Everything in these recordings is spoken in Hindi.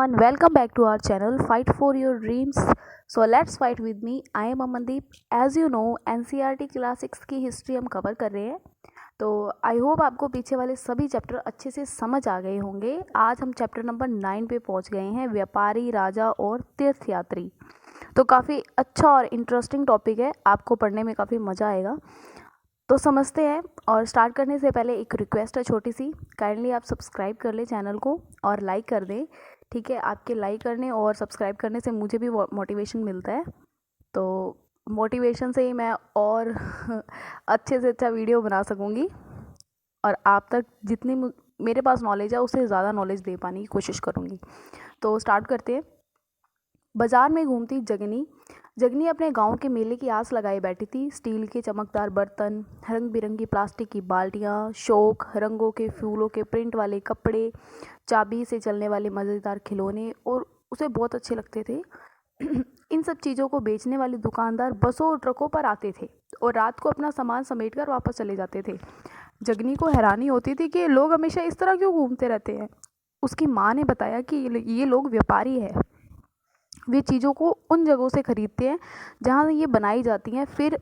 everyone, welcome back to our channel Fight for Your Dreams. So let's fight with me. I am Amandeep. As you know, NCERT class 6 की हिस्ट्री हम कवर कर रहे हैं, तो आई होप आपको पीछे वाले सभी चैप्टर अच्छे से समझ आ गए होंगे। आज हम चैप्टर नंबर 9 पे पहुंच गए हैं, व्यापारी, राजा और तीर्थयात्री। तो काफ़ी अच्छा और इंटरेस्टिंग टॉपिक है, आपको पढ़ने में काफ़ी मज़ा आएगा। तो समझते हैं, और स्टार्ट करने से पहले एक रिक्वेस्ट है छोटी सी, काइंडली आप सब्सक्राइब कर लें चैनल को और लाइक कर दें। ठीक है, आपके लाइक करने और सब्सक्राइब करने से मुझे भी मोटिवेशन मिलता है, तो मोटिवेशन से ही मैं और अच्छे से अच्छा वीडियो बना सकूँगी और आप तक जितनी मेरे पास नॉलेज है उससे ज़्यादा नॉलेज दे पाने की कोशिश करूँगी। तो स्टार्ट करते हैं। बाजार में घूमती जगनी जगनी अपने गांव के मेले की आस लगाए बैठी थी। स्टील के चमकदार बर्तन, रंग बिरंगी प्लास्टिक की बाल्टियाँ, शौक, रंगों के फूलों के प्रिंट वाले कपड़े, चाबी से चलने वाले मज़ेदार खिलौने और उसे बहुत अच्छे लगते थे। इन सब चीज़ों को बेचने वाले दुकानदार बसों और ट्रकों पर आते थे और रात को अपना सामान समेटकर वापस चले जाते थे। जगनी को हैरानी होती थी कि लोग हमेशा इस तरह क्यों घूमते रहते हैं। उसकी माँ ने बताया कि ये लोग व्यापारी है, वे चीज़ों को उन जगहों से खरीदते हैं जहाँ ये बनाई जाती हैं, फिर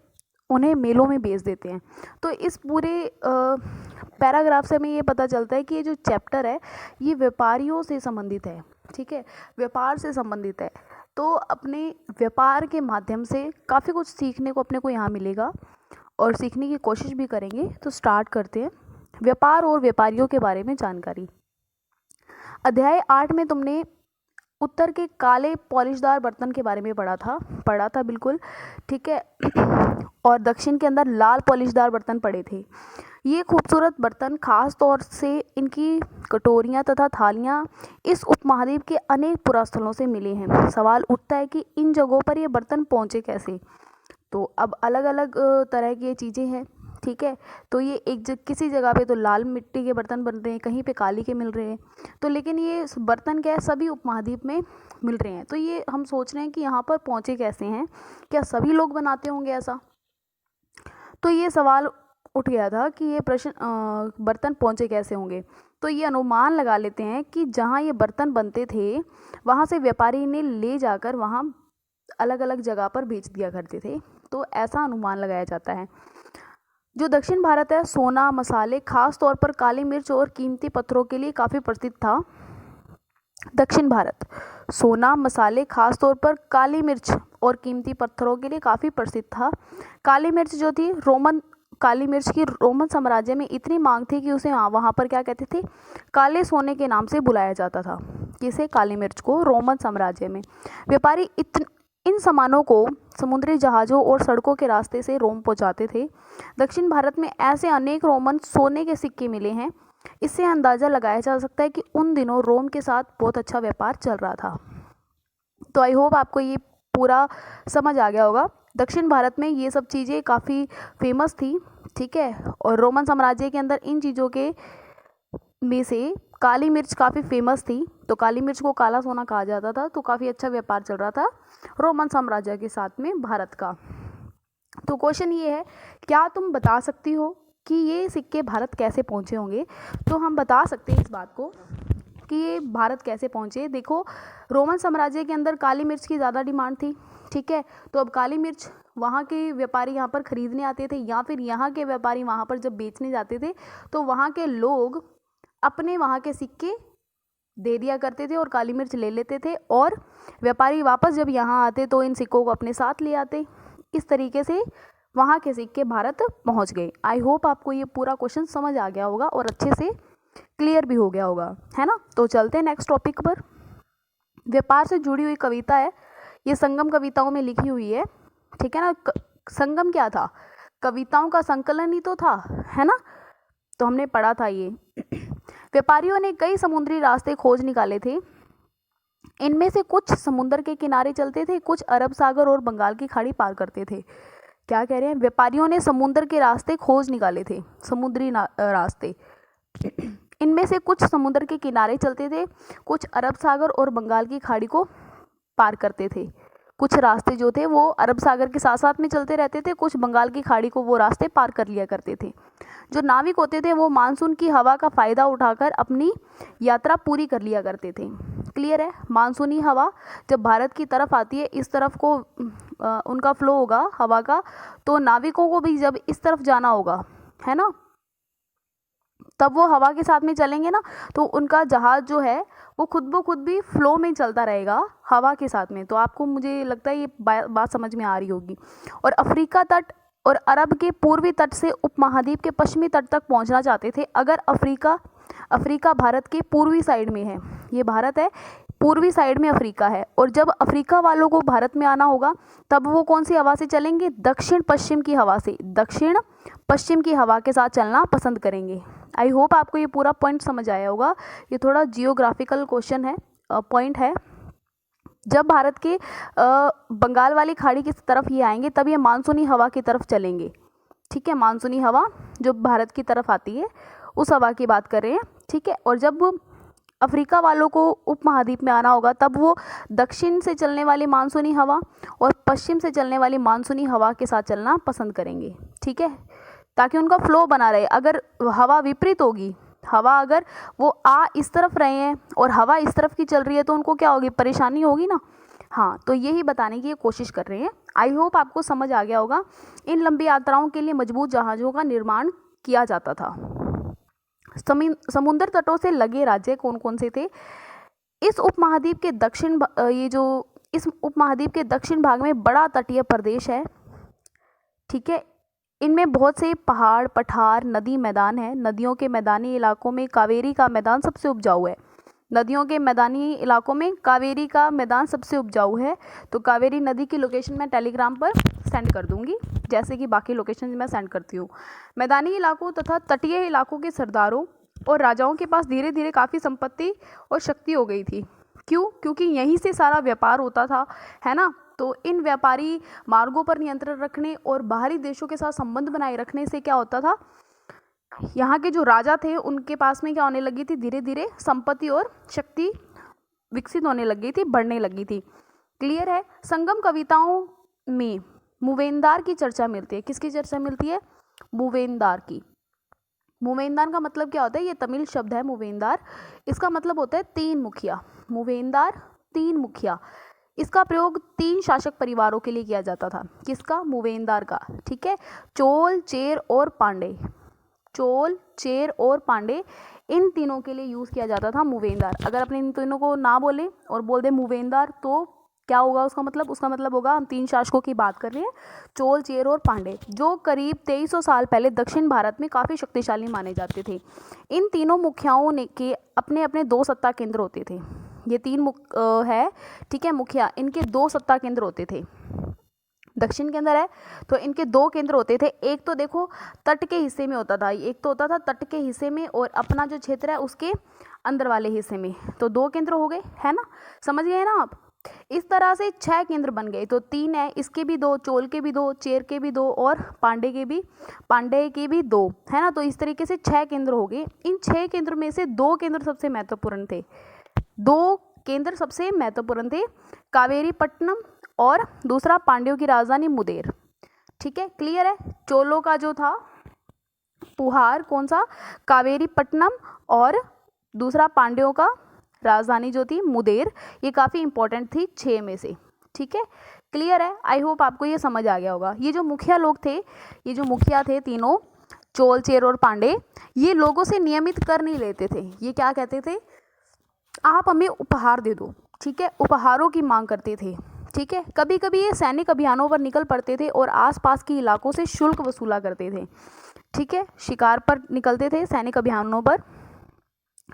उन्हें मेलों में बेच देते हैं। तो इस पूरे पैराग्राफ से हमें ये पता चलता है कि ये जो चैप्टर है ये व्यापारियों से संबंधित है। ठीक है, व्यापार से संबंधित है, तो अपने व्यापार के माध्यम से काफ़ी कुछ सीखने को अपने को यहाँ मिलेगा और सीखने की कोशिश भी करेंगे। तो स्टार्ट करते हैं। व्यापार और व्यापारियों के बारे में जानकारी। अध्याय 8 में तुमने उत्तर के काले पॉलिशदार बर्तन के बारे में पढ़ा था बिल्कुल, ठीक है। और दक्षिण के अंदर लाल पॉलिशदार बर्तन पड़े थे। ये खूबसूरत बर्तन, खास तौर से इनकी कटोरियाँ तथा थालियाँ, इस उपमहाद्वीप के अनेक पुरास्थलों से मिले हैं। सवाल उठता है कि इन जगहों पर ये बर्तन पहुँचे कैसे। तो अब अलग अलग तरह की ये चीज़ें हैं, ठीक है। तो ये किसी जगह पे तो लाल मिट्टी के बर्तन बन रहे हैं, कहीं पे काली के मिल रहे हैं, तो लेकिन ये बर्तन क्या है, सभी उपमहाद्वीप में मिल रहे हैं। तो ये हम सोच रहे हैं कि यहाँ पर पहुँचे कैसे हैं, क्या सभी लोग बनाते होंगे ऐसा। तो ये सवाल उठ गया था कि ये प्रश्न बर्तन पहुँचे कैसे होंगे। तो ये अनुमान लगा लेते हैं कि जहाँ ये बर्तन बनते थे वहाँ से व्यापारी ने ले जाकर वहाँ अलग अलग जगह पर बेच दिया करते थे, तो ऐसा अनुमान लगाया जाता है। जो दक्षिण भारत है, सोना, मसाले, खास तौर पर काली मिर्च और कीमती पत्थरों के लिए काफ़ी प्रसिद्ध था। दक्षिण भारत सोना, मसाले, खास तौर पर काली मिर्च और कीमती पत्थरों के लिए काफ़ी प्रसिद्ध था। काली मिर्च जो थी, काली मिर्च की रोमन साम्राज्य में इतनी मांग थी कि उसे वहाँ पर क्या कहते थे, काले सोने के नाम से बुलाया जाता था। किसे? काली मिर्च को रोमन साम्राज्य में। व्यापारी इन सामानों को समुद्री जहाज़ों और सड़कों के रास्ते से रोम पहुंचाते थे। दक्षिण भारत में ऐसे अनेक रोमन सोने के सिक्के मिले हैं। इससे अंदाज़ा लगाया जा सकता है कि उन दिनों रोम के साथ बहुत अच्छा व्यापार चल रहा था। तो आई होप आपको ये पूरा समझ आ गया होगा। दक्षिण भारत में ये सब चीज़ें काफ़ी फेमस थी, ठीक है। और रोमन साम्राज्य के अंदर इन चीज़ों के में से काली मिर्च काफ़ी फेमस थी, तो काली मिर्च को काला सोना कहा जाता था। तो काफ़ी अच्छा व्यापार चल रहा था रोमन साम्राज्य के साथ में भारत का। तो क्वेश्चन ये है, क्या तुम बता सकती हो कि ये सिक्के भारत कैसे पहुँचे होंगे। तो हम बता सकते हैं इस बात को कि ये भारत कैसे पहुँचे। देखो, रोमन साम्राज्य के अंदर काली मिर्च की ज़्यादा डिमांड थी, ठीक है। तो अब काली मिर्च वहाँ के व्यापारी यहाँ पर ख़रीदने आते थे, या फिर यहाँ के व्यापारी वहाँ पर जब बेचने जाते थे तो वहाँ के लोग अपने वहाँ के सिक्के दे दिया करते थे और काली मिर्च ले लेते थे, और व्यापारी वापस जब यहाँ आते तो इन सिक्कों को अपने साथ ले आते। इस तरीके से वहाँ के सिक्के भारत पहुँच गए। आई होप आपको ये पूरा क्वेश्चन समझ आ गया होगा और अच्छे से क्लियर भी हो गया होगा, है ना। तो चलते हैं नेक्स्ट टॉपिक पर। व्यापार से जुड़ी हुई कविता है, ये संगम कविताओं में लिखी हुई है, ठीक है ना। संगम क्या था? कविताओं का संकलन ही तो था, है ना। तो हमने पढ़ा था ये। व्यापारियों ने कई समुद्री रास्ते खोज निकाले थे। इनमें से कुछ समुद्र के किनारे चलते थे, कुछ अरब सागर और बंगाल की खाड़ी पार करते थे। क्या कह रहे हैं? व्यापारियों ने समुद्र के रास्ते खोज निकाले थे, समुद्री रास्ते। इनमें से कुछ समुद्र के किनारे चलते थे, कुछ अरब सागर और बंगाल की खाड़ी को पार करते थे। कुछ रास्ते जो थे वो अरब सागर के साथ साथ में चलते रहते थे, कुछ बंगाल की खाड़ी को वो रास्ते पार कर लिया करते थे। जो नाविक होते थे वो मानसून की हवा का फ़ायदा उठाकर अपनी यात्रा पूरी कर लिया करते थे। क्लियर है? मानसूनी हवा जब भारत की तरफ आती है, इस तरफ को उनका फ्लो होगा हवा का, तो नाविकों को भी जब इस तरफ जाना होगा, है ना, तब वो हवा के साथ में चलेंगे ना, तो उनका जहाज़ जो है वो खुद ब खुद भी फ्लो में चलता रहेगा हवा के साथ में। तो आपको, मुझे लगता है ये बात समझ में आ रही होगी। और अफ्रीका तट और अरब के पूर्वी तट से उपमहाद्वीप के पश्चिमी तट तक पहुंचना चाहते थे। अगर अफ्रीका भारत के पूर्वी साइड में है, ये भारत है, पूर्वी साइड में अफ्रीका है, और जब अफ्रीका वालों को भारत में आना होगा तब वो कौन सी हवा से चलेंगे? दक्षिण पश्चिम की हवा से, दक्षिण पश्चिम की हवा के साथ चलना पसंद करेंगे। आई होप आपको ये पूरा पॉइंट समझ आया होगा। ये थोड़ा जियोग्राफिकल क्वेश्चन है, पॉइंट है। जब भारत के बंगाल वाली खाड़ी की तरफ ये आएंगे तब ये मानसूनी हवा की तरफ चलेंगे। ठीक है, मानसूनी हवा जो भारत की तरफ आती है उस हवा की बात कर रहे हैं। ठीक है, और जब अफ्रीका वालों को उपमहाद्वीप में आना होगा तब वो दक्षिण से चलने वाली मानसूनी हवा और पश्चिम से चलने वाली मानसूनी हवा के साथ चलना पसंद करेंगे। ठीक है, ताकि उनका फ्लो बना रहे। अगर हवा विपरीत होगी, हवा अगर वो इस तरफ रहे हैं और हवा इस तरफ की चल रही है तो उनको क्या होगी? परेशानी होगी ना। हाँ, तो यही बताने की ये कोशिश कर रहे हैं। आई होप आपको समझ आ गया होगा। इन लंबी यात्राओं के लिए मजबूत जहाज़ों का निर्माण किया जाता था। समुद्र तटों से लगे राज्य कौन कौन से थे? इस उपमहाद्वीप के दक्षिण भाग में बड़ा तटीय प्रदेश है। ठीक है, इनमें बहुत से पहाड़, पठार, नदी मैदान है। नदियों के मैदानी इलाकों में कावेरी का मैदान सबसे उपजाऊ है। नदियों के मैदानी इलाकों में कावेरी का मैदान सबसे उपजाऊ है। तो कावेरी नदी की लोकेशन मैं टेलीग्राम पर सेंड कर दूंगी, जैसे कि बाकी लोकेशन मैं सेंड करती हूँ। मैदानी इलाकों तथा तटीय इलाकों के सरदारों और राजाओं के पास धीरे धीरे काफ़ी संपत्ति और शक्ति हो गई थी। क्यों? क्योंकि यहीं से सारा व्यापार होता था, है ना। तो इन व्यापारी मार्गों पर नियंत्रण रखने और बाहरी देशों के साथ संबंध बनाए रखने से क्या होता था? यहाँ के जो राजा थे उनके पास में क्या होने लगी थी? धीरे धीरे संपत्ति और शक्ति विकसित होने लगी थी, बढ़ने लगी थी। क्लियर है? संगम कविताओं में मूवेंदार की चर्चा मिलती है। किसकी चर्चा मिलती है? मूवेंदार की। मूवेंदार का मतलब क्या होता है? ये तमिल शब्द है मूवेंदार। इसका मतलब होता है तीन मुखिया। मूवेंदार, तीन मुखिया। इसका प्रयोग 3 शासक परिवारों के लिए किया जाता था। किसका? मूवेंदार का। ठीक है, चोल, चेर और पांडे। चोल, चेर और पांडे, इन तीनों के लिए यूज़ किया जाता था मूवेंदार। अगर अपने इन तीनों को ना बोले और बोल दे मूवेंदार तो क्या होगा उसका मतलब? उसका मतलब होगा हम 3 शासकों की बात कर रहे हैं, चोल, चेर और पांडे, जो करीब 2300 साल पहले दक्षिण भारत में काफ़ी शक्तिशाली माने जाते थे। इन तीनों मुखियाओं ने के अपने अपने 2 सत्ता केंद्र होते थे। ये 3 है, ठीक है, मुखिया, इनके 2 सत्ता केंद्र होते थे। दक्षिण के अंदर है तो इनके 2 केंद्र होते थे। एक तो देखो तट के हिस्से में होता था, एक तो होता था तट के हिस्से में और अपना जो क्षेत्र है उसके अंदर वाले हिस्से में। तो 2 केंद्र हो गए, है ना, समझ गए ना आप। इस तरह से 6 केंद्र बन गए। तो 3 है, इसके भी 2, चोल के भी 2, चेर के भी 2 और पांडे के भी 2, है ना। तो इस तरीके से 6 केंद्र हो गए। इन 6 केंद्र में से 2 केंद्र सबसे महत्वपूर्ण थे। 2 केंद्र सबसे महत्वपूर्ण थे, कावेरीपट्टनम और दूसरा पांड्यों की राजधानी मुदेर। ठीक है, क्लियर है। चोलों का जो था पुहार, कौन सा? कावेरीपट्टनम, और दूसरा पांड्यों का राजधानी जो थी मुदेर। ये काफ़ी इंपॉर्टेंट थी 6 में से। ठीक है, क्लियर है। आई होप आपको ये समझ आ गया होगा। ये जो मुखिया लोग थे, ये जो मुखिया थे तीनों, चोल, चेर और पांडे, ये लोगों से नियमित कर नहीं लेते थे। ये क्या कहते थे? आप हमें उपहार दे दो। ठीक है, उपहारों की मांग करते थे। ठीक है, कभी कभी ये सैनिक अभियानों पर निकल पड़ते थे और आसपास के इलाकों से शुल्क वसूला करते थे। ठीक है, शिकार पर निकलते थे, सैनिक अभियानों पर,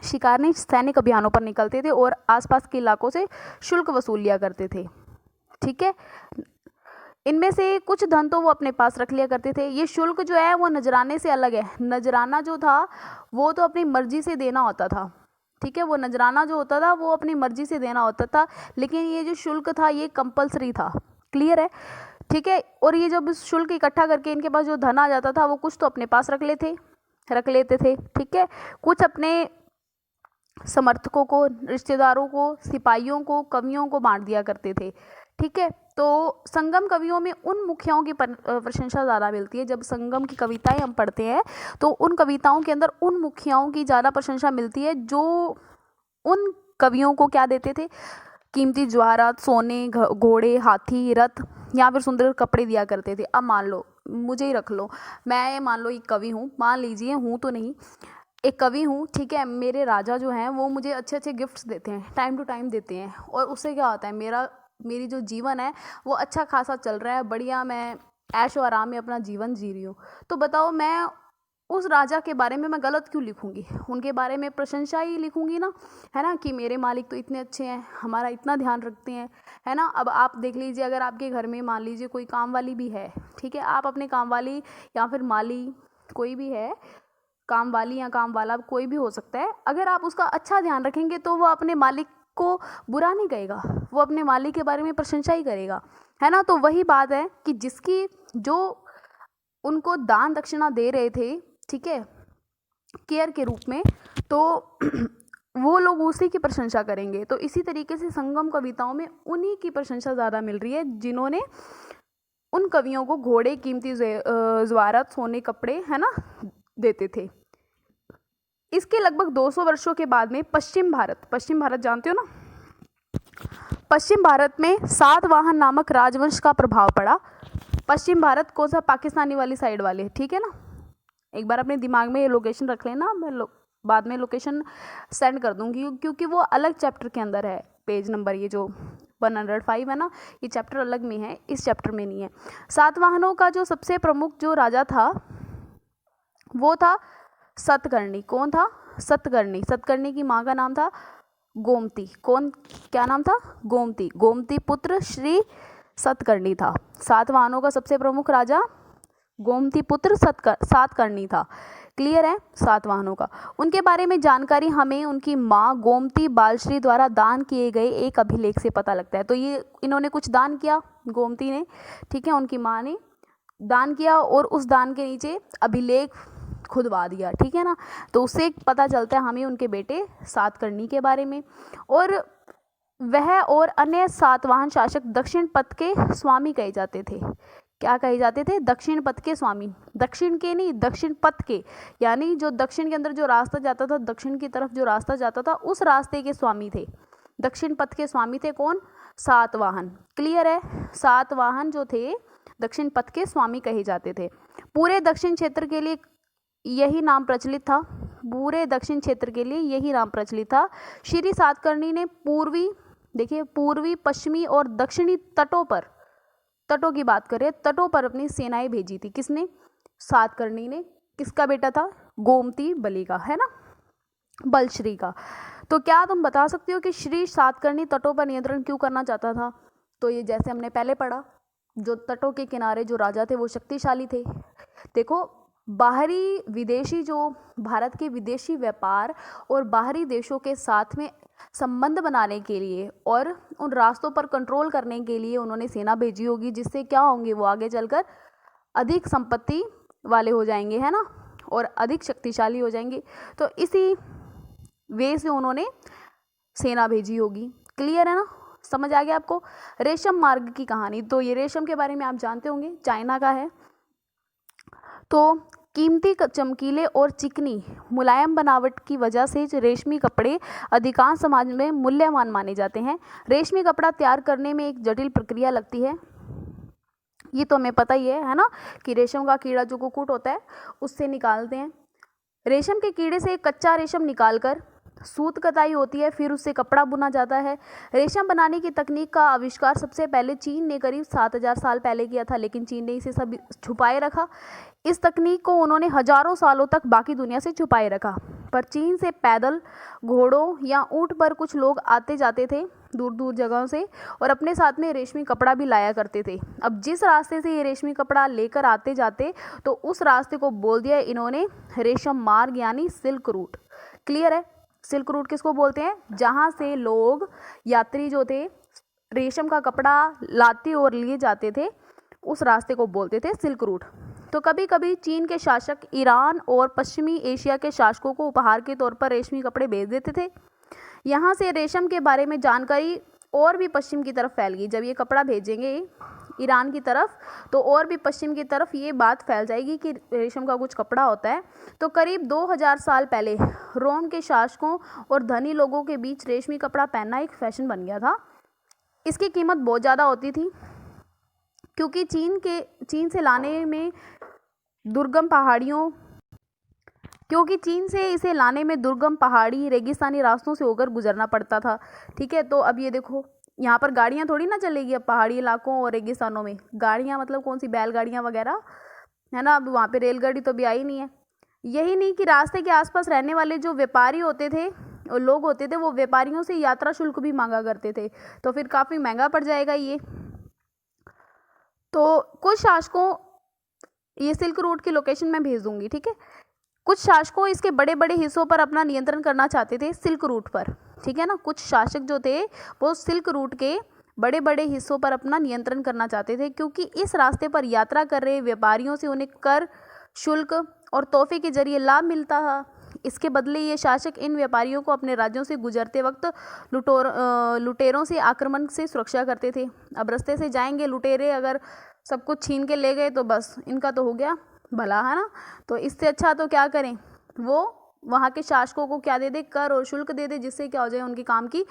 शिकार नहीं, सैनिक अभियानों पर निकलते थे और आसपास के इलाकों से शुल्क वसूल लिया करते थे। ठीक है, इनमें से कुछ धन तो वो अपने पास रख लिया करते थे। ये शुल्क जो है वो नजराने से अलग है। नजराना जो था वो तो अपनी मर्जी से देना होता था। ठीक है, वो नजराना जो होता था वो अपनी मर्जी से देना होता था, लेकिन ये जो शुल्क था ये कंपलसरी था। क्लियर है? ठीक है, और ये जब शुल्क इकट्ठा करके इनके पास जो धन आ जाता था वो कुछ तो अपने पास रख लेते थे। ठीक है, कुछ अपने समर्थकों को, रिश्तेदारों को, सिपाहियों को, कवियों को बांट दिया करते थे। ठीक है, तो संगम कवियों में उन मुखियाओं की प्रशंसा ज़्यादा मिलती है। जब संगम की कविताएं हम पढ़ते हैं तो उन कविताओं के अंदर उन मुखियाओं की ज़्यादा प्रशंसा मिलती है जो उन कवियों को क्या देते थे, कीमती जवाहरात, सोने, घोड़े, हाथी, रथ या फिर सुंदर कपड़े दिया करते थे। अब मान लो मुझे ही रख लो, मैं मान लो एक कवि हूँ, मान लीजिए, हूँ तो नहीं, एक कवि हूँ, ठीक है। मेरे राजा जो हैं वो मुझे अच्छे अच्छे गिफ्ट्स देते हैं, टाइम टू टाइम देते हैं, और उससे क्या होता है, मेरी जो जीवन है वो अच्छा खासा चल रहा है, बढ़िया, मैं ऐशो आराम में अपना जीवन जी रही हूँ। तो बताओ मैं उस राजा के बारे में मैं गलत क्यों लिखूंगी, उनके बारे में प्रशंसा ही लिखूंगी ना, है ना, कि मेरे मालिक तो इतने अच्छे हैं, हमारा इतना ध्यान रखते हैं, है ना। अब आप देख लीजिए, अगर आपके घर में मान लीजिए कोई काम वाली भी है, ठीक है, आप अपने काम वाली या फिर माली, कोई भी है, काम वाली या काम वाला कोई भी हो सकता है, अगर आप उसका अच्छा ध्यान रखेंगे तो वो अपने मालिक को बुरा नहीं कहेगा, वो अपने मालिक के बारे में प्रशंसा ही करेगा, है ना। तो वही बात है कि जिसकी जो उनको दान दक्षिणा दे रहे थे, ठीक है, केयर के रूप में, तो वो लोग उसी की प्रशंसा करेंगे। तो इसी तरीके से संगम कविताओं में उन्हीं की प्रशंसा ज़्यादा मिल रही है जिन्होंने उन कवियों को घोड़े, कीमती जवाहरात, सोने, कपड़े, है ना, देते थे। इसके लगभग 200 वर्षों के बाद में पश्चिम भारत जानते हो ना, पश्चिम भारत में सातवाहन नामक राजवंश का प्रभाव पड़ा। पश्चिम भारत कौन सा, पाकिस्तानी वाली साइड वाले, ठीक है ना। एक बार अपने दिमाग में ये लोकेशन रख लेना, मैं बाद में लोकेशन सेंड कर दूंगी क्योंकि वो अलग चैप्टर के अंदर है, पेज नंबर ये जो 105 है ना, ये चैप्टर अलग में है, इस चैप्टर में नहीं है। सातवाहनों का जो सबसे प्रमुख जो राजा था वो था सतकर्णी। कौन था, सतकर्णी। सतकर्णी की माँ का नाम था गोमती। कौन, क्या नाम था, गोमती। गोमती पुत्र श्री सतकर्णी था। सातवाहनों का सबसे प्रमुख राजा गोमती पुत्र सातकर्णी था। क्लियर है, सातवाहनों का। उनके बारे में जानकारी हमें उनकी माँ गोमती बालश्री द्वारा दान किए गए एक अभिलेख से पता लगता है। तो ये इन्होंने कुछ दान किया, गोमती ने, ठीक है, उनकी माँ ने दान किया और उस दान के नीचे अभिलेख खुदवा दिया, ठीक है ना। तो उससे पता चलता है हमें उनके बेटे सातकर्णी के बारे में। और वह और अन्य सातवाहन शासक दक्षिण पथ के स्वामी कहे जाते थे। क्या कहे जाते थे, दक्षिण पथ के स्वामी। दक्षिण के नहीं, दक्षिण पथ के, यानी जो दक्षिण के अंदर जो रास्ता जाता था, दक्षिण की तरफ जो रास्ता जाता था, उस रास्ते के स्वामी थे। दक्षिण पथ के स्वामी थे कौन, सातवाहन। क्लियर है, सातवाहन जो थे दक्षिण पथ के स्वामी कहे जाते थे। पूरे दक्षिण क्षेत्र के लिए यही नाम प्रचलित था, पूरे दक्षिण क्षेत्र के लिए यही नाम प्रचलित था। श्री सातकर्णी ने पूर्वी, देखिए, पूर्वी, पश्चिमी और दक्षिणी तटों पर, तटों की बात करें, तटों पर अपनी सेनाएं भेजी थी। किसने, सातकर्णी ने। किसका बेटा था, गोमती बली का, है ना, बलश्री का। तो क्या तुम बता सकते हो कि श्री सातकर्णी तटों पर नियंत्रण क्यों करना चाहता था? तो ये जैसे हमने पहले पढ़ा, जो तटों के किनारे जो राजा थे वो शक्तिशाली थे। देखो, बाहरी विदेशी, जो भारत के विदेशी व्यापार और बाहरी देशों के साथ में संबंध बनाने के लिए और उन रास्तों पर कंट्रोल करने के लिए उन्होंने सेना भेजी होगी, जिससे क्या होंगे, वो आगे चलकर अधिक संपत्ति वाले हो जाएंगे, है ना, और अधिक शक्तिशाली हो जाएंगे। तो इसी वे से उन्होंने सेना भेजी होगी। क्लियर है ना, समझ आ गया आपको। रेशम मार्ग की कहानी, तो ये रेशम के बारे में आप जानते होंगे, चाइना का है। तो कीमती, चमकीले और चिकनी मुलायम बनावट की वजह से रेशमी कपड़े अधिकांश समाज में मूल्यवान माने जाते हैं। रेशमी कपड़ा तैयार करने में एक जटिल प्रक्रिया लगती है, ये तो हमें पता ही है ना, कि रेशम का कीड़ा जो कुक्कुट होता है उससे निकालते हैं। रेशम के कीड़े से कच्चा रेशम निकालकर सूत कताई होती है, फिर उससे कपड़ा बुना जाता है। रेशम बनाने की तकनीक का आविष्कार सबसे पहले चीन ने करीब 7000 साल पहले किया था, लेकिन चीन ने इसे सब छुपाए रखा। इस तकनीक को उन्होंने हजारों सालों तक बाकी दुनिया से छुपाए रखा। पर चीन से पैदल, घोड़ों या ऊंट पर कुछ लोग आते जाते थे दूर दूर जगहों से, और अपने साथ में रेशमी कपड़ा भी लाया करते थे। अब जिस रास्ते से ये रेशमी कपड़ा लेकर आते जाते, तो उस रास्ते को बोल दिया इन्होंने रेशम मार्ग, यानी सिल्क रूट। क्लियर है, सिल्क रूट किसको बोलते हैं, जहाँ से लोग, यात्री जो थे, रेशम का कपड़ा लाते और लिए जाते थे, उस रास्ते को बोलते थे सिल्क रूट। तो कभी कभी चीन के शासक ईरान और पश्चिमी एशिया के शासकों को उपहार के तौर पर रेशमी कपड़े भेज देते थे। यहाँ से रेशम के बारे में जानकारी और भी पश्चिम की तरफ फैल गई। जब ये कपड़ा भेजेंगे ईरान की तरफ तो और भी पश्चिम की तरफ ये बात फैल जाएगी कि रेशम का कुछ कपड़ा होता है। तो करीब 2000 साल पहले रोम के शासकों और धनी लोगों के बीच रेशमी कपड़ा पहनना एक फैशन बन गया था। इसकी कीमत बहुत ज़्यादा होती थी क्योंकि चीन से लाने में दुर्गम पहाड़ियों क्योंकि चीन से इसे लाने में दुर्गम पहाड़ी रेगिस्तानी रास्तों से होकर गुजरना पड़ता था। ठीक है, तो अब ये देखो यहाँ पर गाड़ियाँ थोड़ी ना चलेगी। अब पहाड़ी इलाकों और रेगिस्तानों में गाड़ियाँ मतलब कौन सी, बैलगाड़ियाँ वगैरह, है ना। अब वहाँ पे रेलगाड़ी तो अभी आई नहीं है। यही नहीं कि रास्ते के आसपास रहने वाले जो व्यापारी होते थे और लोग होते थे वो व्यापारियों से यात्रा शुल्क भी मांगा करते थे, तो फिर काफ़ी महंगा पड़ जाएगा ये। तो कुछ शासकों, ये सिल्क रूट की लोकेशन मैं भेज दूंगी, ठीक है। कुछ शासकों इसके बड़े बड़े हिस्सों पर अपना नियंत्रण करना चाहते थे सिल्क रूट पर, ठीक है ना। कुछ शासक जो थे वो सिल्क रूट के बड़े बड़े हिस्सों पर अपना नियंत्रण करना चाहते थे क्योंकि इस रास्ते पर यात्रा कर रहे व्यापारियों से उन्हें कर, शुल्क और तोहफे के जरिए लाभ मिलता था। इसके बदले ये शासक इन व्यापारियों को अपने राज्यों से गुजरते वक्त लुटेरों से आक्रमण से सुरक्षा करते थे। अब रास्ते से जाएंगे लुटेरे, अगर सब कुछ छीन के ले गए तो बस इनका तो हो गया भला, है ना। तो इससे अच्छा तो क्या करें, वो वहाँ के शासकों को क्या दे दे, कर और शुल्क दे दे, जिससे क्या हो जाए, उनके काम की,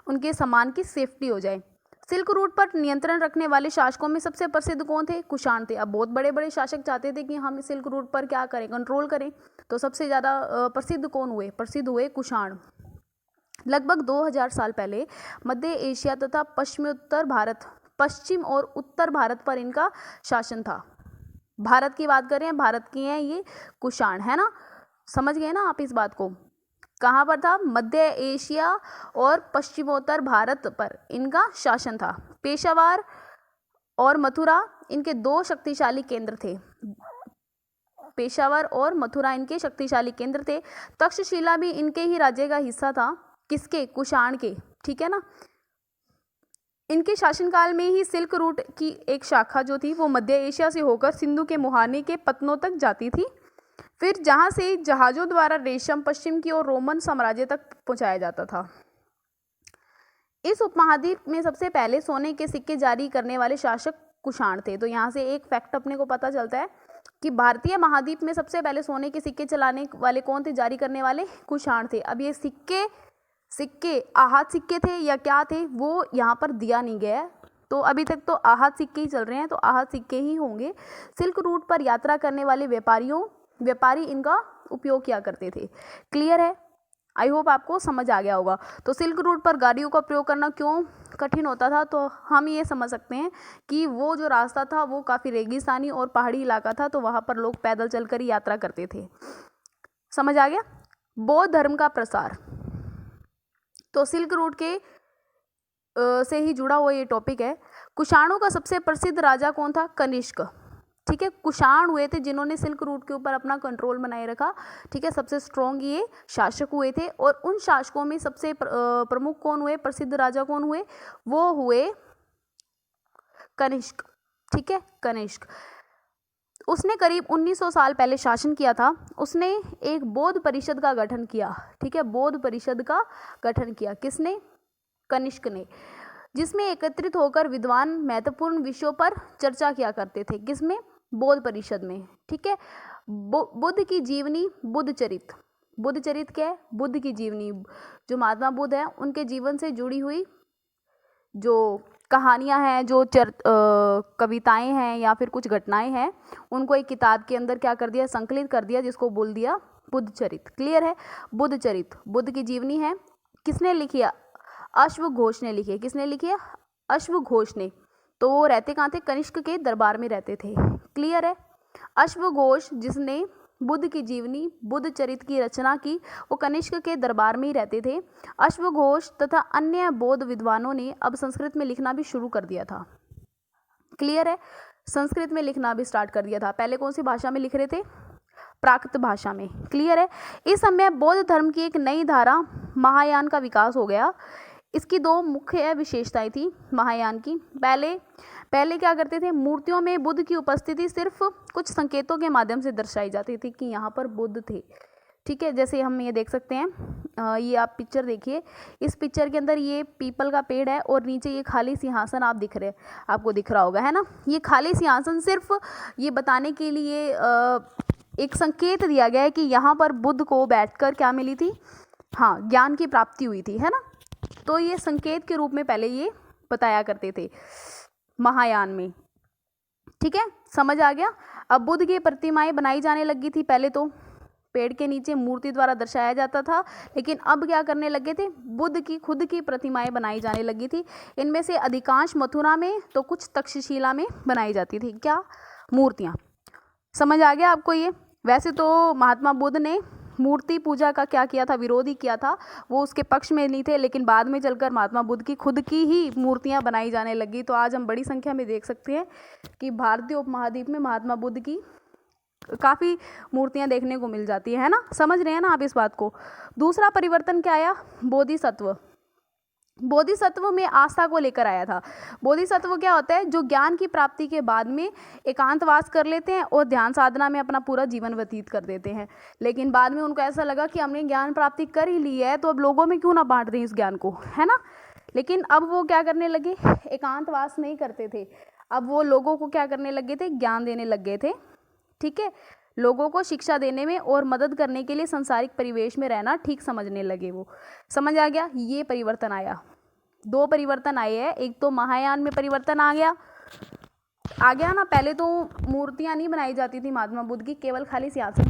उनके सामान की सेफ्टी हो जाए। सिल्क रूट पर नियंत्रण रखने वाले शासकों में सबसे प्रसिद्ध कौन थे? कुषाण थे। अब बहुत बड़े बड़े शासक चाहते थे कि हम सिल्क रूट पर क्या करें, कंट्रोल करें। तो सबसे ज़्यादा प्रसिद्ध कौन हुए? प्रसिद्ध हुए कुषाण। लगभग 2000 साल पहले मध्य एशिया तथा पश्चिम और उत्तर भारत पर इनका शासन था। भारत की बात करें, भारत की हैं ये कुषाण, है ना। समझ गए ना आप इस बात को? कहाँ पर था? मध्य एशिया और पश्चिमोत्तर भारत पर इनका शासन था। पेशावर और मथुरा इनके दो शक्तिशाली केंद्र थे। पेशावर और मथुरा इनके शक्तिशाली केंद्र थे। तक्षशिला भी इनके ही राज्य का हिस्सा था। किसके? कुषाण के, ठीक है ना। इनके शासनकाल में ही सिल्क रूट की एक शाखा जो थी वो मध्य एशिया से होकर सिंधु के मुहाने के पत्तनों तक जाती थी। फिर जहां से जहाजों द्वारा रेशम पश्चिम की ओर रोमन साम्राज्य तक पहुंचाया जाता था। इस उपमहाद्वीप में सबसे पहले सोने के सिक्के जारी करने वाले शासक कुषाण थे। तो यहाँ से एक फैक्ट अपने को पता चलता है कि भारतीय महाद्वीप में सबसे पहले सोने के सिक्के चलाने वाले कौन थे? जारी करने वाले कुषाण थे। अब ये सिक्के आहत सिक्के थे या क्या थे वो यहाँ पर दिया नहीं गया है। तो अभी तक तो आहत सिक्के ही चल रहे हैं, तो आहत सिक्के ही होंगे। सिल्क रूट पर यात्रा करने वाले व्यापारी इनका उपयोग किया करते थे। क्लियर है? आई होप आपको समझ आ गया होगा। तो सिल्क रूट पर गाड़ियों का प्रयोग करना क्यों कठिन होता था? तो हम ये समझ सकते हैं कि वो जो रास्ता था वो काफ़ी रेगिस्तानी और पहाड़ी इलाका था, तो वहाँ पर लोग पैदल चलकर ही यात्रा करते थे। समझ आ गया? बौद्ध धर्म का प्रसार, तो सिल्क रूट के से ही जुड़ा हुआ ये टॉपिक है। कुषाणों का सबसे प्रसिद्ध राजा कौन था? कनिष्क, ठीक है। कुषाण हुए थे जिन्होंने सिल्क रूट के ऊपर अपना कंट्रोल बनाए रखा, ठीक है। सबसे स्ट्रॉन्ग ये शासक हुए थे और उन शासकों में सबसे प्रमुख कौन हुए? प्रसिद्ध राजा कौन हुए? वो हुए कनिष्क, ठीक है, कनिष्क। उसने करीब 1900 साल पहले शासन किया था। उसने एक बौद्ध परिषद का गठन किया, ठीक है, बौद्ध परिषद का गठन किया। किसने? कनिष्क ने, जिसमें एकत्रित होकर विद्वान महत्वपूर्ण विषयों पर चर्चा किया करते थे। किसमें? बौद्ध परिषद में, ठीक है। बुद्ध की जीवनी, बुद्ध चरित। बुद्ध चरित क्या है? बुद्ध की जीवनी, जो महात्मा बुद्ध है उनके जीवन से जुड़ी हुई जो कहानियां हैं, जो कविताएं हैं या फिर कुछ घटनाएं हैं, उनको एक किताब के अंदर क्या कर दिया? संकलित कर दिया, जिसको बोल दिया बुद्ध चरित। क्लियर है? बुद्ध चरित बुद्ध की जीवनी है। किसने लिखी है? अश्वघोष ने लिखी है। किसने लिखी है? अश्वघोष ने। तो वो रहते कहाँ थे? कनिष्क के दरबार में रहते थे। क्लियर है? अश्वघोष जिसने बुद्ध की जीवनी, बुद्ध चरित की रचना की, वो कनिष्क के दरबार में ही रहते थे। अश्वघोष तथा अन्य बौद्ध विद्वानों ने अब संस्कृत में लिखना भी शुरू कर दिया था। क्लियर है? संस्कृत में लिखना भी स्टार्ट कर दिया था। पहले कौन सी भाषा में लिख रहे थे? प्राकृत भाषा में। क्लियर है? इस समय बौद्ध धर्म की एक नई धारा महायान का विकास हो गया। इसकी दो मुख्य विशेषताएं थी महायान की। पहले क्या करते थे? मूर्तियों में बुद्ध की उपस्थिति सिर्फ कुछ संकेतों के माध्यम से दर्शाई जाती थी कि यहाँ पर बुद्ध थे। ठीक है, जैसे हम ये देख सकते हैं, ये आप पिक्चर देखिए, इस पिक्चर के अंदर ये पीपल का पेड़ है और नीचे ये खाली सिंहासन आप दिख रहे, आपको दिख रहा होगा, है ना। ये खाली सिंहासन सिर्फ ये बताने के लिए एक संकेत दिया गया है कि यहाँ पर बुद्ध को बैठकर क्या मिली थी, हाँ, ज्ञान की प्राप्ति हुई थी, है ना। तो ये संकेत के रूप में पहले ये बताया करते थे महायान में। ठीक है, समझ आ गया। अब बुद्ध की प्रतिमाएं बनाई जाने लगी थी। पहले तो पेड़ के नीचे मूर्ति द्वारा दर्शाया जाता था, लेकिन अब क्या करने लगे थे, बुद्ध की खुद की प्रतिमाएं बनाई जाने लगी थी। इनमें से अधिकांश मथुरा में तो कुछ तक्षशिला में बनाई जाती थी, क्या, मूर्तियाँ। समझ आ गया आपको ये। वैसे तो महात्मा बुद्ध ने मूर्ति पूजा का क्या किया था, विरोध ही किया था, वो उसके पक्ष में नहीं थे, लेकिन बाद में चलकर महात्मा बुद्ध की खुद की ही मूर्तियां बनाई जाने लगी। तो आज हम बड़ी संख्या में देख सकते हैं कि भारतीय उपमहाद्वीप में महात्मा बुद्ध की काफ़ी मूर्तियां देखने को मिल जाती है ना। समझ रहे हैं ना आप इस बात को। दूसरा परिवर्तन क्या आया, बोधिसत्व। बोधिसत्व में आस्था को लेकर आया था। बोधिसत्व क्या होता है, जो ज्ञान की प्राप्ति के बाद में एकांतवास कर लेते हैं और ध्यान साधना में अपना पूरा जीवन व्यतीत कर देते हैं, लेकिन बाद में उनको ऐसा लगा कि हमने ज्ञान प्राप्ति कर ही ली है, तो अब लोगों में क्यों ना बांट दें इस ज्ञान को, है ना। लेकिन अब वो क्या करने लगे, एकांतवास नहीं करते थे, अब वो लोगों को क्या करने लगे थे, ज्ञान देने लग गए थे। ठीक है, लोगों को शिक्षा देने में और मदद करने के लिए संसारिक परिवेश में रहना ठीक समझने लगे वो। समझ आ गया, ये परिवर्तन आया। दो परिवर्तन आए हैं, एक तो महायान में परिवर्तन आ गया ना। पहले तो मूर्तियां नहीं बनाई जाती थी महात्मा बुद्ध की, केवल खाली सिंहासन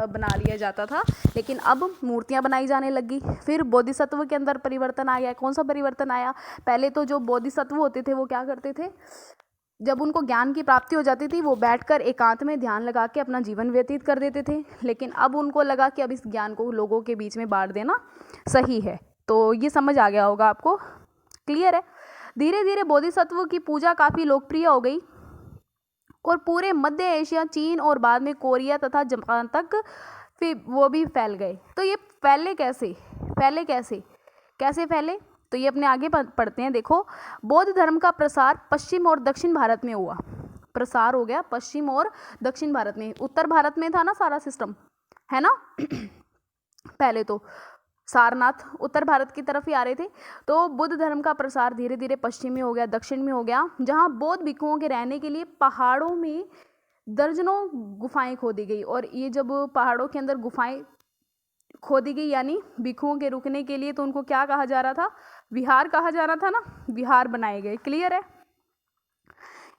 बना लिया जाता था, लेकिन अब मूर्तियां बनाई जाने लगी। फिर बोधिसत्व के अंदर परिवर्तन आ गया। कौन सा परिवर्तन आया, पहले तो जो बोधिसत्व होते थे वो क्या करते थे, जब उनको ज्ञान की प्राप्ति हो जाती थी वो बैठकर एकांत में ध्यान लगा के अपना जीवन व्यतीत कर देते थे, लेकिन अब उनको लगा कि अब इस ज्ञान को लोगों के बीच में बांट देना सही है। तो ये समझ आ गया होगा आपको, क्लियर है। धीरे धीरे बोधिसत्व की पूजा काफ़ी लोकप्रिय हो गई और पूरे मध्य एशिया, चीन और बाद में कोरिया तथा जापान तक फिर वो भी फैल गए। तो ये फैले कैसे फैले, तो ये अपने आगे पढ़ते हैं। देखो, बौद्ध धर्म का प्रसार पश्चिम और दक्षिण भारत में हुआ। प्रसार हो गया पश्चिम और दक्षिण भारत में। उत्तर भारत में था ना सारा सिस्टम, है ना। पहले तो सारनाथ उत्तर भारत की तरफ ही आ रहे थे, तो बुद्ध धर्म का प्रसार धीरे धीरे पश्चिम में हो गया, दक्षिण में हो गया, जहाँ बौद्ध भिक्षुओं के रहने के लिए पहाड़ों में दर्जनों गुफाएं खोदी गई। और ये जब पहाड़ों के अंदर गुफाएं खोदी गई, यानी भिक्षुओं के रुकने के लिए, तो उनको क्या कहा जा रहा था, विहार कहा जा रहा था ना, विहार बनाए गए। क्लियर है।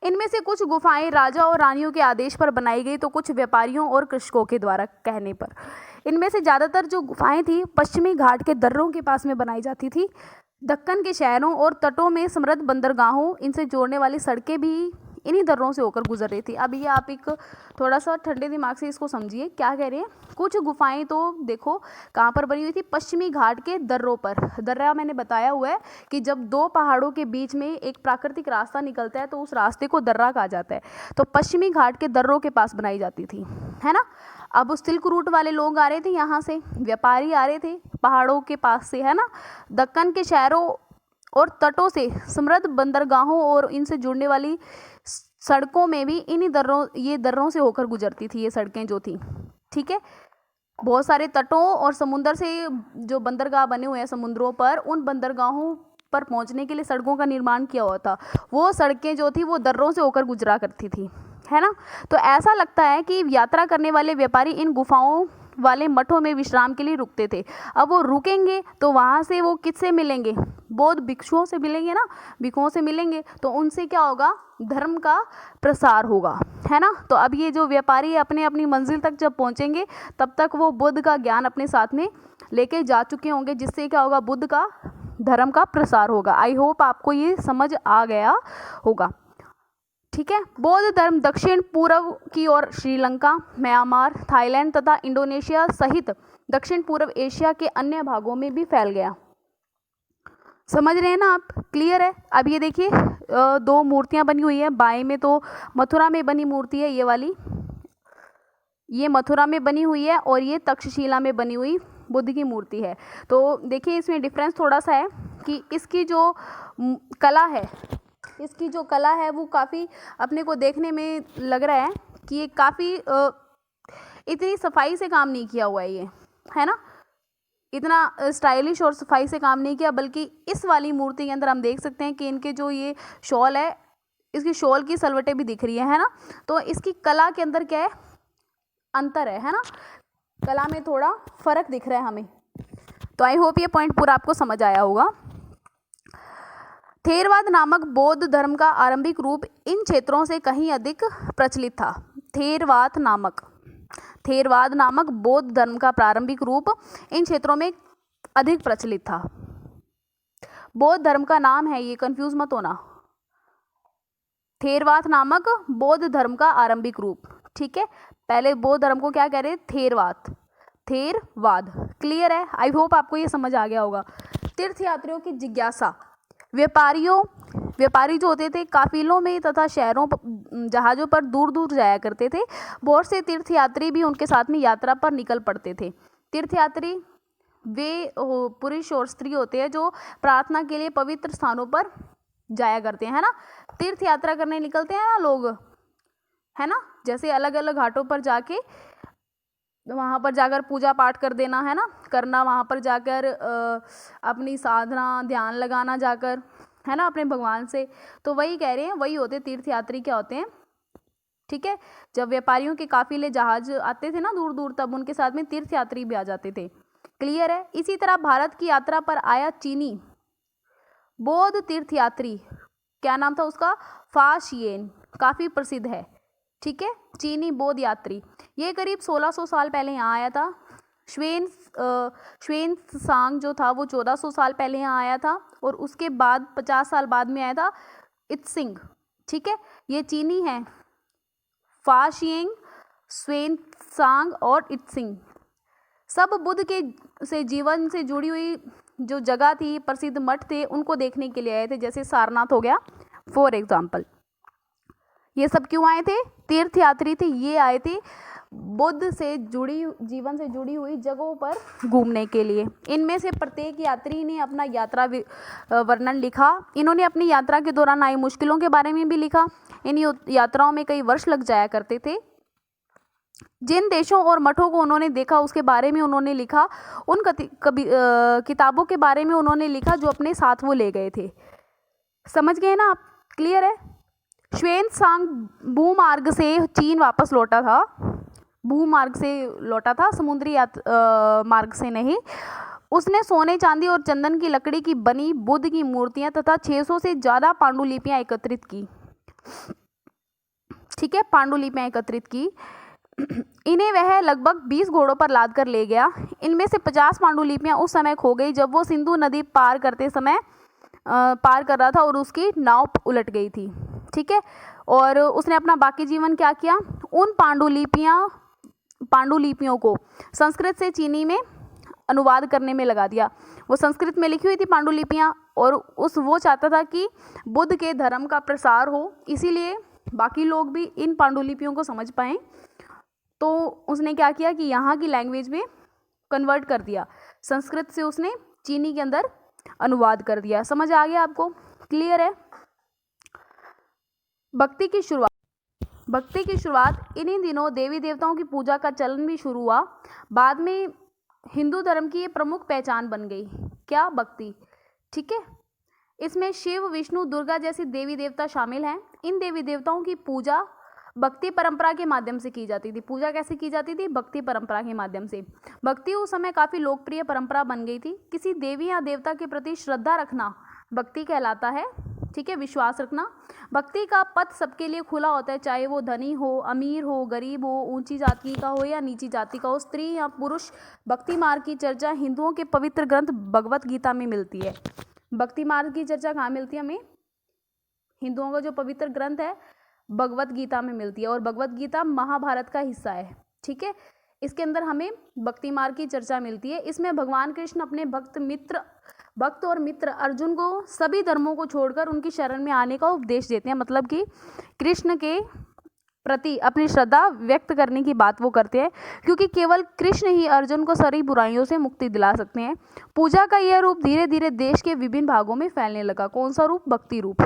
इनमें से कुछ गुफाएं राजा और रानियों के आदेश पर बनाई गई, तो कुछ व्यापारियों और कृषकों के द्वारा कहने पर। इनमें से ज़्यादातर जो गुफाएं थी पश्चिमी घाट के दर्रों के पास में बनाई जाती थी। दक्कन के शहरों और तटों में समृद्ध बंदरगाहों, इनसे जोड़ने वाली सड़कें भी इन्हीं दर्रों से होकर गुजर रही थी। अब ये आप एक थोड़ा सा ठंडे दिमाग से इसको समझिए, क्या कह रहे हैं। कुछ गुफाएं तो देखो कहाँ पर बनी हुई थी, पश्चिमी घाट के दर्रों पर। दर्रा मैंने बताया हुआ है कि जब दो पहाड़ों के बीच में एक प्राकृतिक रास्ता निकलता है तो उस रास्ते को दर्रा कहा जाता है। तो पश्चिमी घाट के दर्रों के पास बनाई जाती थी, है ना। अब उस सिल्क रूट वाले लोग आ रहे थे, यहाँ से व्यापारी आ रहे थे पहाड़ों के पास से, है ना। दक्कन के शहरों और तटों से समृद्ध बंदरगाहों और इनसे जुड़ने वाली सड़कों में भी इन्हीं दर्रों से होकर गुजरती थी ये सड़कें जो थी। ठीक है, बहुत सारे तटों और समुद्र से जो बंदरगाह बने हुए हैं समुद्रों पर, उन बंदरगाहों पर पहुंचने के लिए सड़कों का निर्माण किया हुआ था। वो सड़कें जो थी वो दर्रों से होकर गुजरा करती थी, है ना। तो ऐसा लगता है कि यात्रा करने वाले व्यापारी इन गुफाओं वाले मठों में विश्राम के लिए रुकते थे। अब वो रुकेंगे तो वहाँ से वो किससे मिलेंगे, बौद्ध भिक्षुओं से मिलेंगे ना, भिक्षुओं से मिलेंगे तो उनसे क्या होगा, धर्म का प्रसार होगा, है ना। तो अब ये जो व्यापारी अपने अपनी मंजिल तक जब पहुँचेंगे तब तक वो बुद्ध का ज्ञान अपने साथ में लेके जा चुके होंगे, जिससे क्या होगा, बुद्ध का धर्म का प्रसार होगा। आई होप आपको ये समझ आ गया होगा। ठीक है, बौद्ध धर्म दक्षिण पूर्व की ओर श्रीलंका, म्यांमार, थाईलैंड तथा इंडोनेशिया सहित दक्षिण पूर्व एशिया के अन्य भागों में भी फैल गया। समझ रहे हैं ना आप, क्लियर है। अब ये देखिए दो मूर्तियां बनी हुई है, बाएं में तो मथुरा में बनी मूर्ति है, ये वाली, ये मथुरा में बनी हुई है, और ये तक्षशिला में बनी हुई बुद्ध की मूर्ति है। तो देखिए इसमें डिफरेंस थोड़ा सा है कि इसकी जो कला है वो काफ़ी अपने को देखने में लग रहा है कि ये काफ़ी इतनी सफाई से काम नहीं किया हुआ है ये, है ना, इतना स्टाइलिश और सफाई से काम नहीं किया, बल्कि इस वाली मूर्ति के अंदर हम देख सकते हैं कि इनके जो ये शॉल है, इसकी शॉल की सलवटें भी दिख रही है ना। तो इसकी कला के अंदर क्या है, अंतर है ना, कला में थोड़ा फर्क दिख रहा है हमें। तो आई होप ये पॉइंट पूरा आपको समझ आया होगा। थेरवाद नामक बौद्ध धर्म का आरंभिक रूप इन क्षेत्रों से कहीं अधिक प्रचलित था। थेरवाद नामक बौद्ध धर्म का प्रारंभिक रूप इन क्षेत्रों में अधिक प्रचलित था। बौद्ध धर्म का नाम है ये, कंफ्यूज मत होना। थेरवाद नामक बौद्ध धर्म का आरंभिक रूप, ठीक है। पहले बौद्ध धर्म को क्या कह रहे हैं, थेरवाद। क्लियर है, आई होप आपको ये समझ आ गया होगा। तीर्थयात्रियों की जिज्ञासा, व्यापारी जो होते थे काफिलों में तथा शहरों जहाज़ों पर दूर दूर जाया करते थे। बहुत से तीर्थयात्री भी उनके साथ में यात्रा पर निकल पड़ते थे। तीर्थयात्री वे पुरुष और स्त्री होते हैं जो प्रार्थना के लिए पवित्र स्थानों पर जाया करते हैं, है ना। तीर्थ यात्रा करने निकलते हैं ना लोग, है ना, जैसे अलग अलग घाटों पर जाके वहाँ पर जाकर पूजा पाठ कर देना, है ना, करना, वहाँ पर जाकर अपनी साधना ध्यान लगाना जाकर, है ना, अपने भगवान से। तो वही कह रहे हैं, वही होते तीर्थयात्री क्या होते हैं, ठीक है। जब व्यापारियों के काफिले जहाज आते थे ना दूर दूर, तब उनके साथ में तीर्थयात्री भी आ जाते थे। क्लियर है। इसी तरह भारत की यात्रा पर आया चीनी बौद्ध तीर्थयात्री, क्या नाम था उसका, फा शियेन, काफ़ी प्रसिद्ध है, ठीक है, चीनी बौद्ध यात्री। ये करीब 1600 साल पहले यहाँ आया था। श्वेन सांग जो था वो 1400 साल पहले यहाँ आया था, और उसके बाद 50 साल बाद में आया था इत्सिंग, ठीक है। ये चीनी है, फा शियेंग, श्वेन सांग और इत्सिंग। सब बुद्ध के से जीवन से जुड़ी हुई जो जगह थी, प्रसिद्ध मठ थे, उनको देखने के लिए आए थे, जैसे सारनाथ हो गया फॉर एग्जाम्पल। ये सब क्यों आए थे, तीर्थयात्री थे, ये आए थे बुद्ध से जुड़ी, जीवन से जुड़ी हुई जगहों पर घूमने के लिए। इनमें से प्रत्येक यात्री ने अपना यात्रा वर्णन लिखा। इन्होंने अपनी यात्रा के दौरान आई मुश्किलों के बारे में भी लिखा। इन यात्राओं में कई वर्ष लग जाया करते थे। जिन देशों और मठों को उन्होंने देखा उसके बारे में उन्होंने लिखा। उन किताबों के बारे में उन्होंने लिखा जो अपने साथ वो ले गए थे। समझ गए ना आप, क्लियर है। श्वेन सांग भूमार्ग से चीन वापस लौटा था, भूमार्ग से लौटा था, समुद्री मार्ग से नहीं। उसने सोने चांदी और चंदन की लकड़ी की बनी बुद्ध की मूर्तियां तथा 600 से ज़्यादा पांडुलिपियां एकत्रित की, ठीक है, पांडुलिपियां एकत्रित की। इन्हें वह लगभग 20 घोड़ों पर लाद कर ले गया। इनमें से 50 पांडुलिपियां उस समय खो गई जब वो सिंधु नदी पार कर रहा था और उसकी नाव उलट गई थी, ठीक है। और उसने अपना बाकी जीवन क्या किया, उन पांडुलिपियों को संस्कृत से चीनी में अनुवाद करने में लगा दिया। वो संस्कृत में लिखी हुई थी पांडुलिपियां, और वो चाहता था कि बुद्ध के धर्म का प्रसार हो, इसीलिए बाकी लोग भी इन पांडुलिपियों को समझ पाएँ। तो उसने क्या किया कि यहाँ की लैंग्वेज में कन्वर्ट कर दिया, संस्कृत से उसने चीनी के अंदर अनुवाद कर दिया। समझ आ गया आपको, क्लियर है। भक्ति की शुरुआत इन्हीं दिनों देवी देवताओं की पूजा का चलन भी शुरू हुआ। बाद में हिंदू धर्म की ये प्रमुख पहचान बन गई, क्या, भक्ति, ठीक है। इसमें शिव, विष्णु, दुर्गा जैसी देवी देवता शामिल हैं। इन देवी देवताओं की पूजा भक्ति परंपरा के माध्यम से की जाती थी। पूजा कैसे की जाती थी, भक्ति परंपरा के माध्यम से। भक्ति उस समय काफ़ी लोकप्रिय परंपरा बन गई थी। किसी देवी या देवता के प्रति श्रद्धा रखना भक्ति कहलाता है, ठीक है, विश्वास रखना। भक्ति का पथ सबके लिए खुला होता है, चाहे वो धनी हो, अमीर हो, गरीब हो, ऊंची जाति का हो या नीची जाति का हो, स्त्री या पुरुष। भक्ति मार्ग की चर्चा हिंदुओं के पवित्र ग्रंथ भगवत गीता में मिलती है। भक्ति मार्ग की चर्चा कहाँ मिलती है हमें, हिंदुओं का जो पवित्र ग्रंथ है भगवत गीता में मिलती है, और भगवत गीता महाभारत का हिस्सा है, ठीक है। इसके अंदर हमें भक्ति मार्ग की चर्चा मिलती है। इसमें भगवान कृष्ण अपने भक्त और मित्र अर्जुन को सभी धर्मों को छोड़कर उनकी शरण में आने का उपदेश देते हैं। मतलब कि कृष्ण के प्रति अपनी श्रद्धा व्यक्त करने की बात वो करते हैं, क्योंकि केवल कृष्ण ही अर्जुन को सारी बुराइयों से मुक्ति दिला सकते हैं। पूजा का यह रूप धीरे धीरे देश के विभिन्न भागों में फैलने लगा। कौन सा रूप, भक्ति रूप।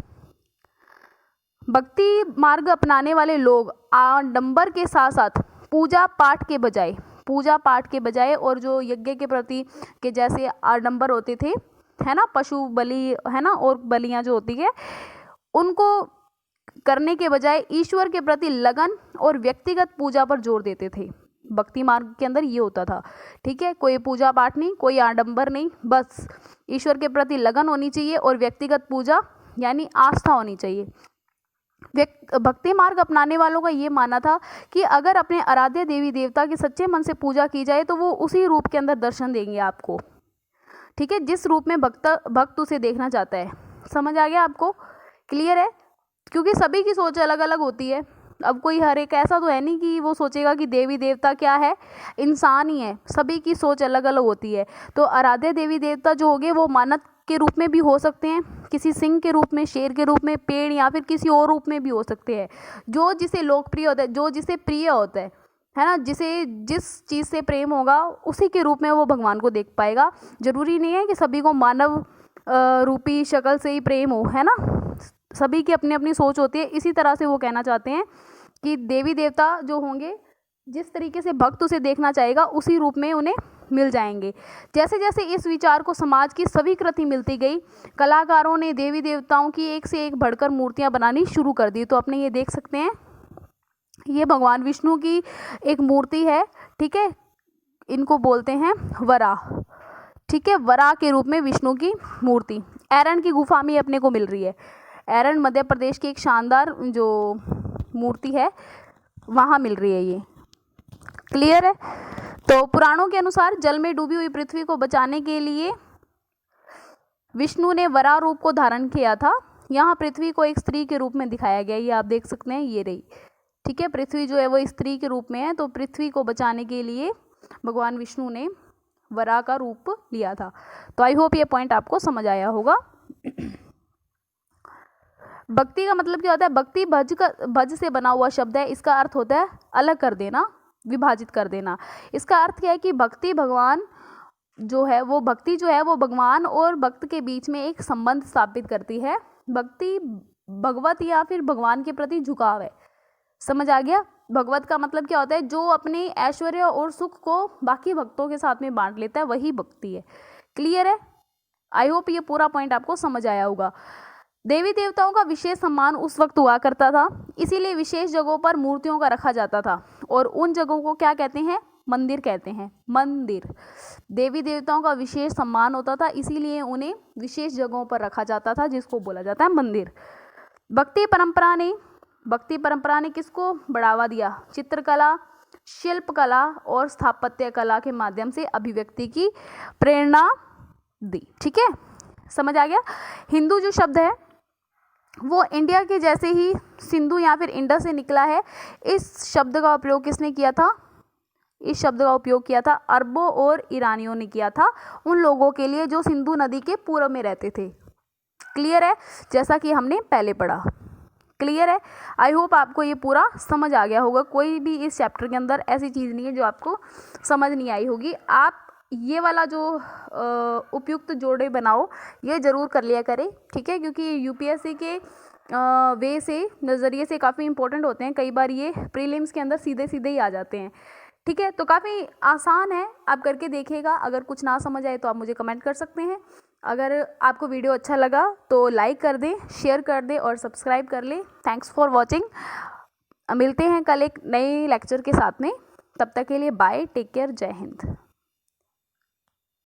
भक्ति मार्ग अपनाने वाले लोग आडंबर के साथ साथ पूजा पाठ के बजाय पूजा पाठ के बजाय और जो यज्ञ के प्रति के जैसे आडंबर होते थे, है ना, पशु बलि, है ना, और बलियां जो होती है उनको करने के बजाय ईश्वर के प्रति लगन और व्यक्तिगत पूजा पर जोर देते थे। भक्ति मार्ग के अंदर ये होता था, ठीक है, कोई पूजा पाठ नहीं, कोई आडंबर नहीं, बस ईश्वर के प्रति लगन होनी चाहिए और व्यक्तिगत पूजा यानी आस्था होनी चाहिए। भक्ति मार्ग अपनाने वालों का ये मानना था कि अगर अपने आराध्य देवी देवता की सच्चे मन से पूजा की जाए तो वो उसी रूप के अंदर दर्शन देंगे आपको, ठीक है, जिस रूप में भक्त उसे देखना चाहता है। समझ आ गया आपको? क्लियर है? क्योंकि सभी की सोच अलग अलग होती है। अब कोई हर एक ऐसा तो है नहीं कि वो सोचेगा कि देवी देवता क्या है, इंसान ही है। सभी की सोच अलग अलग होती है। तो आराध्य देवी देवता जो होंगे वो मानव के रूप में भी हो सकते हैं, किसी सिंह के रूप में, शेर के रूप में, पेड़ या फिर किसी और रूप में भी हो सकते हैं। जो जिसे लोकप्रिय होता है, जो जिसे प्रिय होता है ना, जिसे जिस चीज़ से प्रेम होगा उसी के रूप में वो भगवान को देख पाएगा। जरूरी नहीं है कि सभी को मानव रूपी शक्ल से ही प्रेम हो, है ना, सभी की अपनी अपनी सोच होती है। इसी तरह से वो कहना चाहते हैं कि देवी देवता जो होंगे जिस तरीके से भक्त उसे देखना चाहेगा उसी रूप में उन्हें मिल जाएंगे। जैसे जैसे इस विचार को समाज की स्वीकृति मिलती गई, कलाकारों ने देवी देवताओं की एक से एक बढ़कर मूर्तियां बनानी शुरू कर दी। तो अपने ये देख सकते हैं, ये भगवान विष्णु की एक मूर्ति है, ठीक है, इनको बोलते हैं वराह, ठीक है, वराह के रूप में विष्णु की मूर्ति एरन की गुफा में अपने को मिल रही है। एरन मध्य प्रदेश की एक शानदार जो मूर्ति है वहाँ मिल रही है ये। क्लियर है? तो पुराणों के अनुसार जल में डूबी हुई पृथ्वी को बचाने के लिए विष्णु ने वराह रूप को धारण किया था। यहाँ पृथ्वी को एक स्त्री के रूप में दिखाया गया, ये आप देख सकते हैं, ये रही, ठीक है, पृथ्वी जो है वो स्त्री के रूप में है। तो पृथ्वी को बचाने के लिए भगवान विष्णु ने वराह का रूप लिया था। तो आई होप ये पॉइंट आपको समझ आया होगा। भक्ति का मतलब क्या होता है? भक्ति भज से बना हुआ शब्द है। इसका अर्थ होता है अलग कर देना, विभाजित कर देना। इसका अर्थ क्या है कि भक्ति भगवान जो है वो, भक्ति जो है वो भगवान और भक्त के बीच में एक संबंध स्थापित करती है। भक्ति भगवत या फिर भगवान के प्रति झुकाव है। समझ आ गया? भगवत का मतलब क्या होता है? जो अपने ऐश्वर्य और सुख को बाकी भक्तों के साथ में बांट लेता है, वही भक्ति है। क्लियर है? आई होप ये पूरा पॉइंट आपको समझ आया होगा। देवी देवताओं का विशेष सम्मान उस वक्त हुआ करता था, इसीलिए विशेष जगहों पर मूर्तियों का रखा जाता था और उन जगहों को क्या कहते हैं? मंदिर कहते हैं। मंदिर। देवी देवताओं का विशेष सम्मान होता था, इसीलिए उन्हें विशेष जगहों पर रखा जाता था, जिसको बोला जाता है मंदिर। भक्ति परंपरा ने किसको बढ़ावा दिया? चित्रकला, शिल्पकला और स्थापत्य कला के माध्यम से अभिव्यक्ति की प्रेरणा दी। ठीक है, समझ आ गया? हिंदू जो शब्द है वो इंडिया के जैसे ही सिंधु या फिर इंडस से निकला है। इस शब्द का उपयोग किसने किया था? इस शब्द का उपयोग किया था अरबों और ईरानियों ने किया था, उन लोगों के लिए जो सिंधु नदी के पूर्व में रहते थे। क्लियर है? जैसा कि हमने पहले पढ़ा। क्लियर है? आई होप आपको ये पूरा समझ आ गया होगा। कोई भी इस चैप्टर के अंदर ऐसी चीज़ नहीं है जो आपको समझ नहीं आई होगी। आप ये वाला जो उपयुक्त जोड़े बनाओ, ये ज़रूर कर लिया करें, ठीक है, क्योंकि यूपीएससी के वे से, नज़रिए से काफ़ी इंपॉर्टेंट होते हैं। कई बार ये प्रीलिम्स के अंदर सीधे सीधे ही आ जाते हैं। ठीक है, तो काफ़ी आसान है, आप करके देखिएगा। अगर कुछ ना समझ आए तो आप मुझे कमेंट कर सकते हैं। अगर आपको वीडियो अच्छा लगा तो लाइक कर दें, शेयर कर दें और सब्सक्राइब कर लें। Thanks for watching. मिलते हैं कल एक नए लेक्चर के साथ में। तब तक के लिए बाय, टेक केयर, जय हिंद।